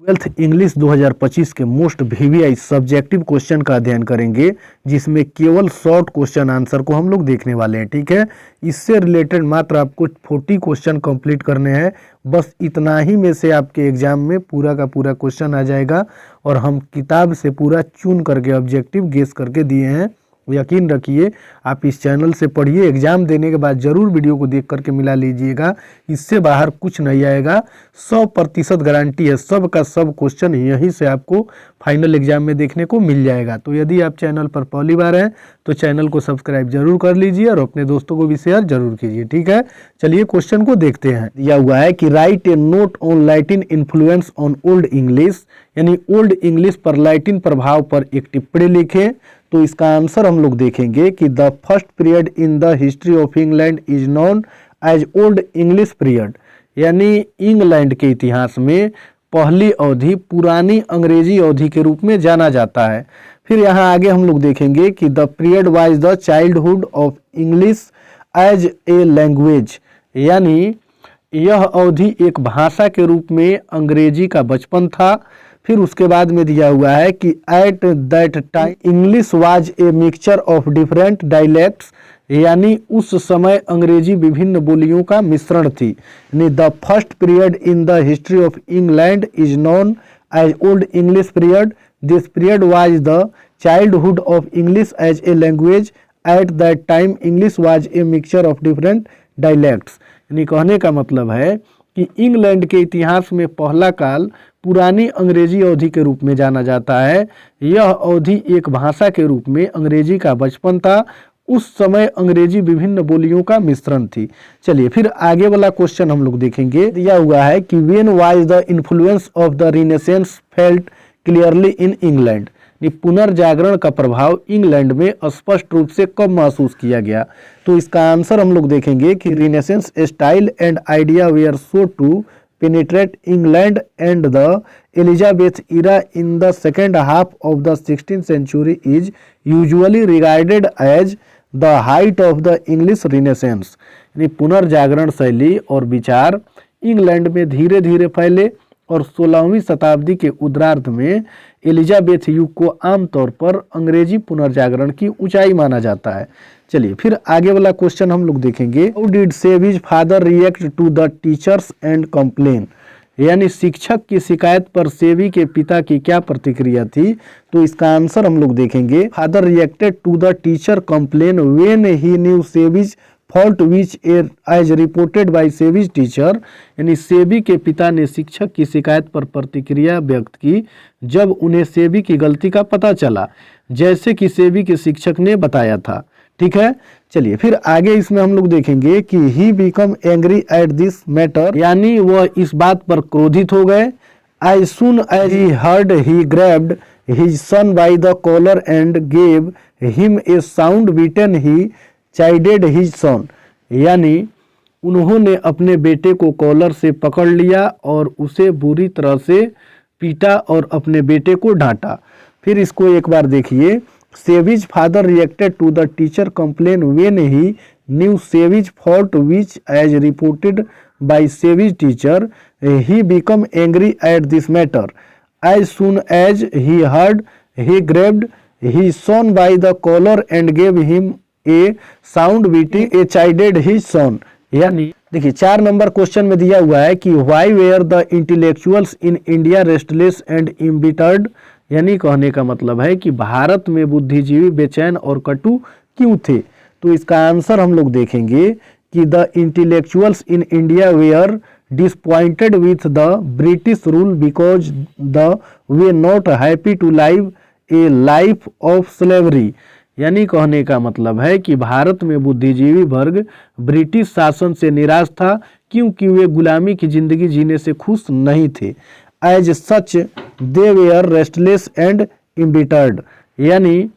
Twelfth English 2025 के most VVI subjective question का अध्ययन करेंगे, जिसमें केवल शॉर्ट क्वेश्चन आंसर को हम लोग देखने वाले हैं। ठीक है, इससे रिलेटेड मात्र आपको 40 क्वेश्चन कंप्लीट करने हैं। बस इतना ही में से आपके एग्जाम में पूरा का पूरा क्वेश्चन आ जाएगा और हम किताब से पूरा चुन करके ऑब्जेक्टिव गेस करके दिए हैं। यकीन रखिए, आप इस चैनल से पढ़िए, एग्जाम देने के बाद जरूर वीडियो को देख करके मिला लीजिएगा। इससे बाहर कुछ नहीं आएगा, 100% गारंटी है। सब का सब क्वेश्चन यहीं से आपको फाइनल एग्जाम में देखने को मिल जाएगा। तो यदि आप चैनल पर पहली बार हैं तो चैनल को सब्सक्राइब जरूर कर लीजिए और अपने दोस्तों को भी शेयर जरूर कीजिए। ठीक है, चलिए क्वेश्चन को देखते हैं। दिया हुआ है कि right A note on Latin influence on old English, यानी ओल्ड इंग्लिश पर लैटिन प्रभाव पर एक टिप्पणी लिखें। तो इसका आंसर हम लोग देखेंगे कि the first period in the history of England is known as old English period, यानी इंग्लैंड के इतिहास में पहली अवधि पुरानी अंग्रेजी अवधि के रूप में जाना जाता है। फिर यहाँ आगे हम लोग देखेंगे कि the period was the childhood of English as a language, यानी यह अवधि एक भाषा के रूप में अंग्रेजी का बचपन था। फिर उसके बाद में दिया हुआ है कि eight that time English was a mixture of different dialects, यानी उस समय अंग्रेजी विभिन्न बोलियों का मिश्रण थी। यानी the first period in the history of England is known as old English period. This period was the childhood of English as a language. At that time English was a mixture of different dialects, यानी कहने का मतलब है कि England के इतिहास में पहला काल पुरानी अंग्रेजी अवधि के रूप में जाना जाता है। यह अवधि एक भाषा के रूप में अंग्रेजी का बचपन था। उस समय अंग्रेजी विभिन्न बोलियों का मिश्रण थी। चलिए फिर आगे वाला क्वेश्चन हम लोग देखेंगे। दिया हुआ है कि when was the influence of the renaissance felt clearly in England, पुनर्जागरण का प्रभाव इंग्लैंड में स्पष्ट रूप से कब महसूस किया गया। तो इसका आंसर हम लोग देखेंगे कि renaissance style and idea were so to penetrate England and the Elizabeth era in the second half of the 16th century is usually regarded as the height of the English Renaissance। यानी पुनर्जागरण शैली और विचार England में धीरे धीरे फैले और 16वीं शताब्दी के उत्तरार्ध में एलिजाबेथ युग को आमतौर पर अंग्रेजी पुनर्जागरण की ऊंचाई माना जाता है। चलिए फिर आगे वाला क्वेश्चन हम लोग देखेंगे। हाउ डिड सेविज father react to the teachers and complain, यानी शिक्षक की शिकायत पर सेवी के पिता की क्या प्रतिक्रिया थी। तो इसका आंसर हम लोग देखेंगे। Father reacted to the teacher complain when he knew savage fault which as reported by savage teacher, यानी सेवी के पिता ने शिक्षक की शिकायत पर प्रतिक्रिया व्यक्त की जब उन्हें सेवी की गलती का पता चला, जैसे कि सेवी के शिक्षक ने बताया था। ठीक है, चलिए फिर आगे इसमें हम लोग देखेंगे कि he become angry at this matter, यानी वह इस बात पर क्रोधित हो गए। As soon as he heard he grabbed his son by the collar and gave him a sound beaten he chided his son, यानी उन्होंने अपने बेटे को कॉलर से पकड़ लिया और उसे बुरी तरह से पीटा और अपने बेटे को डांटा। फिर इसको एक बार देखिए। Savage's father reacted to the teacher complain when he knew savage fault which as reported by savage teacher he become angry at this matter. As soon as he heard he grabbed he son by the collar and gave him a sound beating a chided his son. यानी देखिए 4 number question में दिया हुआ है कि why were the intellectuals in India restless and embittered, यानी कहने का मतलब है कि भारत में बुद्धिजीवी बेचैन और कटु क्यों थे। तो इसका आंसर हम लोग देखेंगे कि the intellectuals in India were disappointed with the British rule because they were not happy to live a life of slavery, यानी कहने का मतलब है कि भारत में बुद्धिजीवी वर्ग ब्रिटिश शासन से निराश था क्योंकि वे गुलामी की जिंदगी जीने से खुश नहीं थे। As such they were restless and embittered, यानी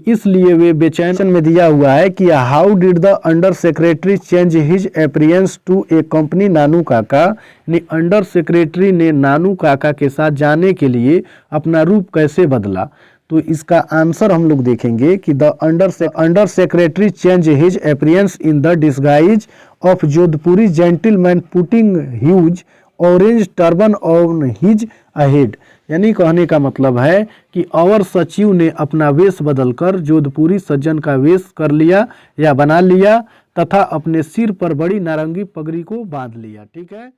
इसलिए वे बेचैन। में दिया हुआ है कि how did the under secretary change his appearance to a company Nanu Kaka, यानी अंडर सेक्रेटरी ने नानू काका के साथ जाने के लिए अपना रूप कैसे बदला। तो इसका आंसर हम लोग देखेंगे कि the under secretary change his appearance in the disguise of Jodhpuri gentleman putting huge orange turban on his ahead. यानी कहने का मतलब है कि अवर सचिव ने अपना वेश बदलकर जोधपुरी सज्जन का वेश कर लिया या बना लिया तथा अपने सिर पर बड़ी नारंगी पगड़ी को बांध लिया। ठीक है।